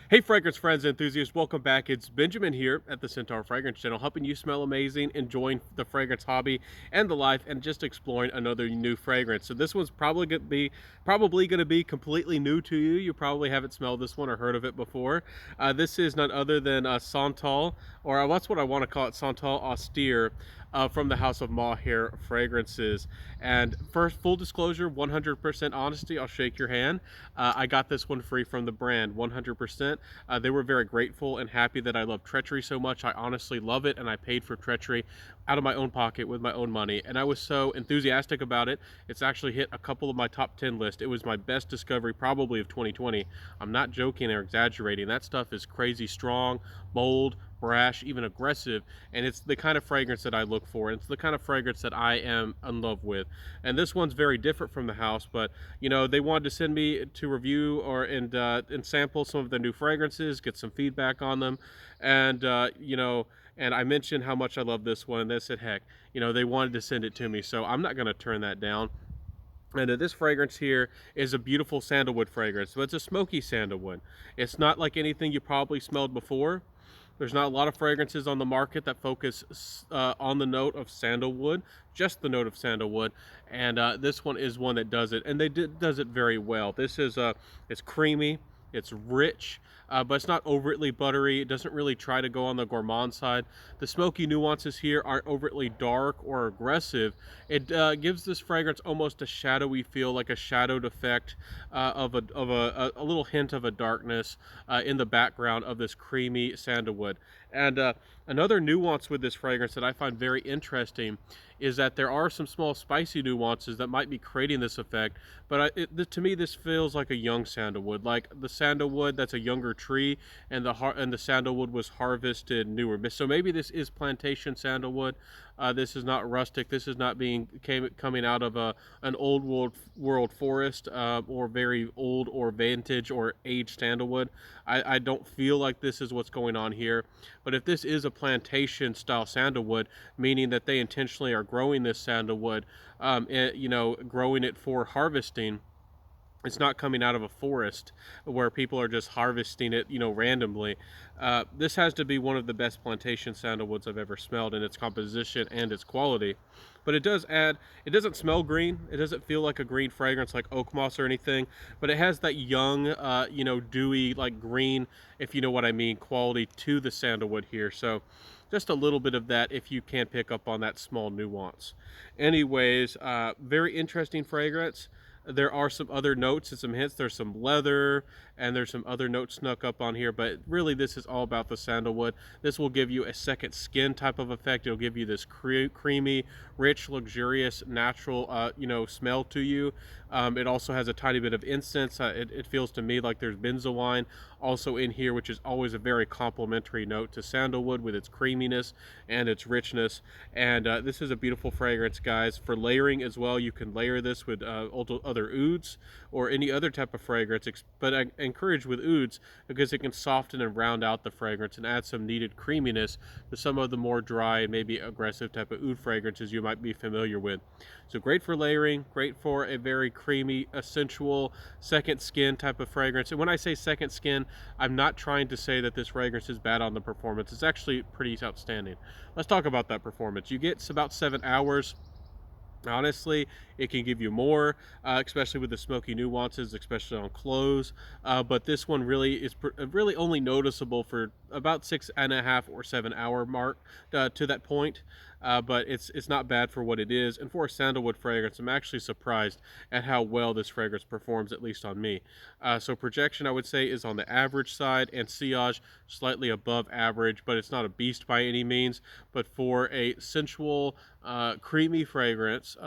Hey, fragrance friends and enthusiasts, welcome back. It's Benjamin here at the Santal Fragrance Channel, helping you smell amazing, enjoying the fragrance hobby and the life, and just exploring another new fragrance. So this one's probably going to be completely new to you. You probably haven't smelled this one or heard of it before. This is none other than Santal, or that's what I want to call it, Santal Auster. From the house of Mahere fragrances. And first, full disclosure, 100% honesty, I'll shake your hand. I got this one free from the brand, 100%. They were very grateful and happy that I love Treachery so much. I honestly love it, and I paid for Treachery out of my own pocket with my own money, and I was so enthusiastic about it. It's actually hit a couple of my top 10 lists. It was my best discovery probably of 2020. I'm not joking or exaggerating. That stuff is crazy strong, bold, brash, even aggressive, and it's the kind of fragrance that I look for. It's the kind of fragrance that I am in love with. And this one's very different from the house, but they wanted to send me to review and sample some of the new fragrances, get some feedback on them, and and I mentioned how much I love this one. And they said, heck, they wanted to send it to me, so I'm not going to turn that down. And this fragrance here is a beautiful sandalwood fragrance. So it's a smoky sandalwood. It's not like anything you probably smelled before. There's not a lot of fragrances on the market that focus on the note of sandalwood, just the note of sandalwood, and this one is one that does it, and does it very well. This is it's creamy, it's rich, but it's not overtly buttery. It doesn't really try to go on the gourmand side. The smoky nuances here aren't overtly dark or aggressive. It gives this fragrance almost a shadowy feel, like a shadowed effect of a little hint of a darkness in the background of this creamy sandalwood. And another nuance with this fragrance that I find very interesting is that there are some small spicy nuances that might be creating this effect, but to me this feels like a young sandalwood, like the sandalwood that's a younger tree, and the sandalwood was harvested newer. So maybe this is plantation sandalwood. This is not rustic. This is not coming out of an old world forest, or very old or vintage or aged sandalwood. I don't feel like this is what's going on here. But if this is a plantation style sandalwood, meaning that they intentionally are growing this sandalwood, growing it for harvesting, it's not coming out of a forest where people are just harvesting it, randomly. This has to be one of the best plantation sandalwoods I've ever smelled in its composition and its quality. But it doesn't smell green. It doesn't feel like a green fragrance like oak moss or anything, but it has that young, dewy, like green, if you know what I mean, quality to the sandalwood here. So just a little bit of that if you can pick up on that small nuance. Anyways, very interesting fragrance. There are some other notes and some hints. There's some leather and there's some other notes snuck up on here, but really this is all about the sandalwood. This will give you a second skin type of effect. It'll give you this creamy, rich, luxurious, natural, smell to you. It also has a tiny bit of incense. It feels to me like there's benzoyne also in here, which is always a very complimentary note to sandalwood with its creaminess and its richness. And this is a beautiful fragrance, guys. For layering as well, you can layer this with other ouds or any other type of fragrance, but I encourage with ouds because it can soften and round out the fragrance and add some needed creaminess to some of the more dry, maybe aggressive type of oud fragrances you might be familiar with. So great for layering, great for a very creamy, sensual second skin type of fragrance. And when I say second skin, I'm not trying to say that this fragrance is bad on the performance. It's actually pretty outstanding. Let's talk about that performance. You get about 7 hours. Honestly, it can give you more, especially with the smoky nuances, especially on clothes. But this one really is really only noticeable for about 6.5 or 7 hour mark to that point. But it's not bad for what it is. And for a sandalwood fragrance, I'm actually surprised at how well this fragrance performs, at least on me. So projection, I would say, is on the average side, and sillage slightly above average, but it's not a beast by any means. But for a sensual, creamy fragrance,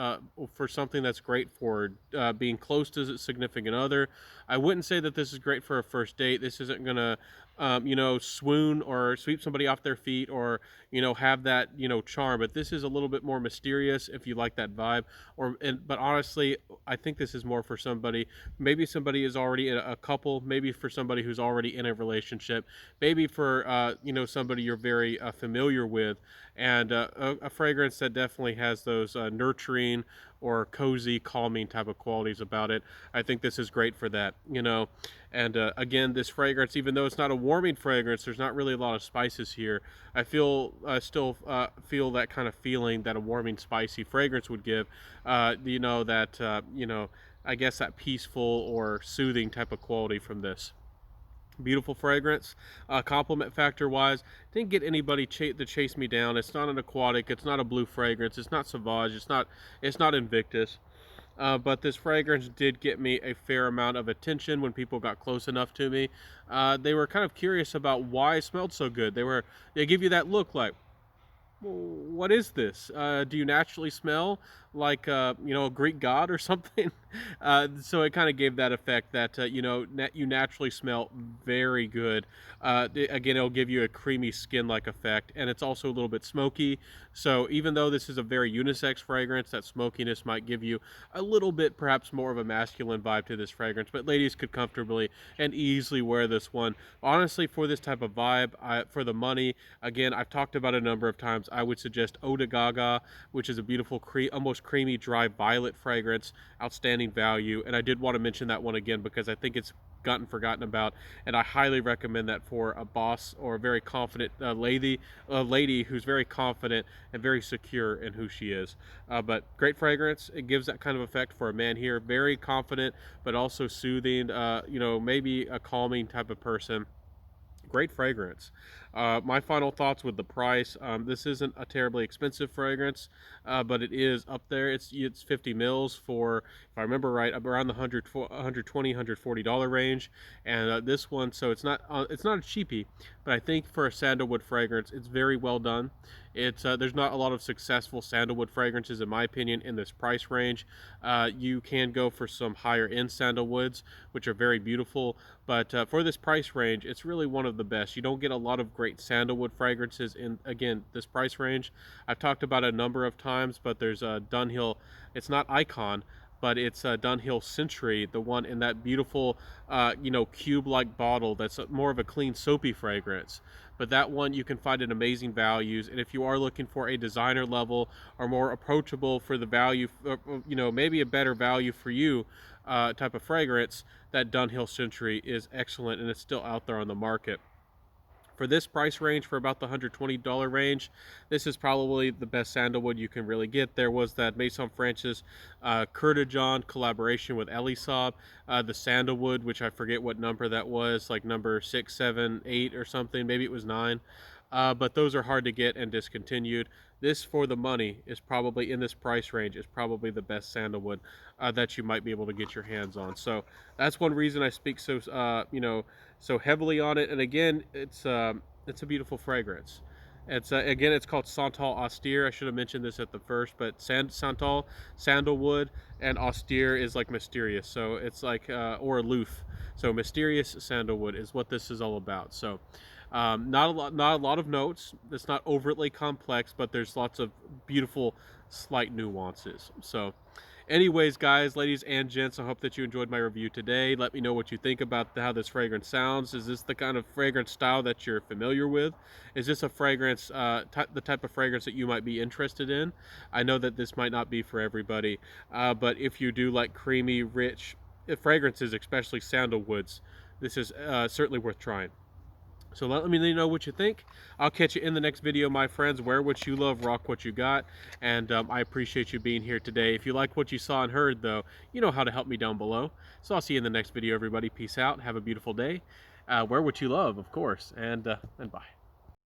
for something that's great for being close to a significant other, I wouldn't say that this is great for a first date. This isn't gonna, swoon or sweep somebody off their feet, or have that charm. But this is a little bit more mysterious if you like that vibe. But honestly, I think this is more for somebody. Maybe somebody is already in a couple. Maybe for somebody who's already in a relationship. Maybe for somebody you're very familiar with, and a fragrance that definitely has those nurturing or cozy, calming type of qualities about it. I think this is great for that, you know. And again, this fragrance, even though it's not a warming fragrance, there's not really a lot of spices here. I still feel that kind of feeling that a warming, spicy fragrance would give. You know, that I guess that peaceful or soothing type of quality from this. Beautiful fragrance. Compliment factor wise, didn't get anybody to chase me down. It's not an aquatic. It's not a blue fragrance. It's not Sauvage. It's not Invictus. But this fragrance did get me a fair amount of attention when people got close enough to me. They were kind of curious about why it smelled so good. They give you that look like, what is this? Do you naturally smell like a Greek god or something? So it kind of gave that effect that you naturally smell very good. Again, it'll give you a creamy skin-like effect, and it's also a little bit smoky. So even though this is a very unisex fragrance, that smokiness might give you a little bit, perhaps more of a masculine vibe to this fragrance. But ladies could comfortably and easily wear this one. Honestly, for this type of vibe, for the money, again, I've talked about a number of times. I would suggest Eau de Gaga, which is a beautiful, almost creamy, dry violet fragrance. Outstanding value. And I did want to mention that one again because I think it's gotten forgotten about, and I highly recommend that for a boss or a very confident lady who's very confident and very secure in who she is. But great fragrance. It gives that kind of effect for a man here. Very confident, but also soothing. Maybe a calming type of person. Great fragrance. My final thoughts with the price. This isn't a terribly expensive fragrance, but it is up there. It's 50 mils for, if I remember right, around the $120-$140 range. And this one, so it's not a cheapie, but I think for a sandalwood fragrance, it's very well done. There's not a lot of successful sandalwood fragrances, in my opinion, in this price range. You can go for some higher end sandalwoods, which are very beautiful, but for this price range, it's really one of the best. You don't get a lot of great sandalwood fragrances in, again, this price range. I've talked about it a number of times, but there's a Dunhill. It's not Icon, but it's a Dunhill Century, the one in that beautiful, cube-like bottle that's more of a clean, soapy fragrance. But that one you can find at amazing values, and if you are looking for a designer level or more approachable for the value, maybe a better value for you type of fragrance, that Dunhill Century is excellent, and it's still out there on the market. For this price range, for about the $120 range, this is probably the best sandalwood you can really get. There was that Maison Francis Curtijon collaboration with Elisab, the sandalwood, which I forget what number that was, like number 6, 7, 8 or something. Maybe it was 9. But those are hard to get and discontinued. This, for the money, is probably, in this price range, is probably the best sandalwood that you might be able to get your hands on. So that's one reason I speak so heavily on it. And again, it's a beautiful fragrance. It's called Santal Auster. I should have mentioned this at the first, but Santal, sandalwood, and Auster is like mysterious. So it's like or aloof. So mysterious sandalwood is what this is all about. So not a lot of notes. It's not overtly complex, but there's lots of beautiful, slight nuances. So anyways, guys, ladies and gents, I hope that you enjoyed my review today. Let me know what you think about how this fragrance sounds. Is this the kind of fragrance style that you're familiar with? Is this a fragrance, the type of fragrance that you might be interested in? I know that this might not be for everybody, but if you do like creamy, rich fragrances, especially sandalwoods, this is certainly worth trying. So let me know what you think. I'll catch you in the next video, my friends. Wear what you love, rock what you got. And I appreciate you being here today. If you like what you saw and heard, though, you know how to help me down below. So I'll see you in the next video, everybody. Peace out. Have a beautiful day. Wear what you love, of course. And bye.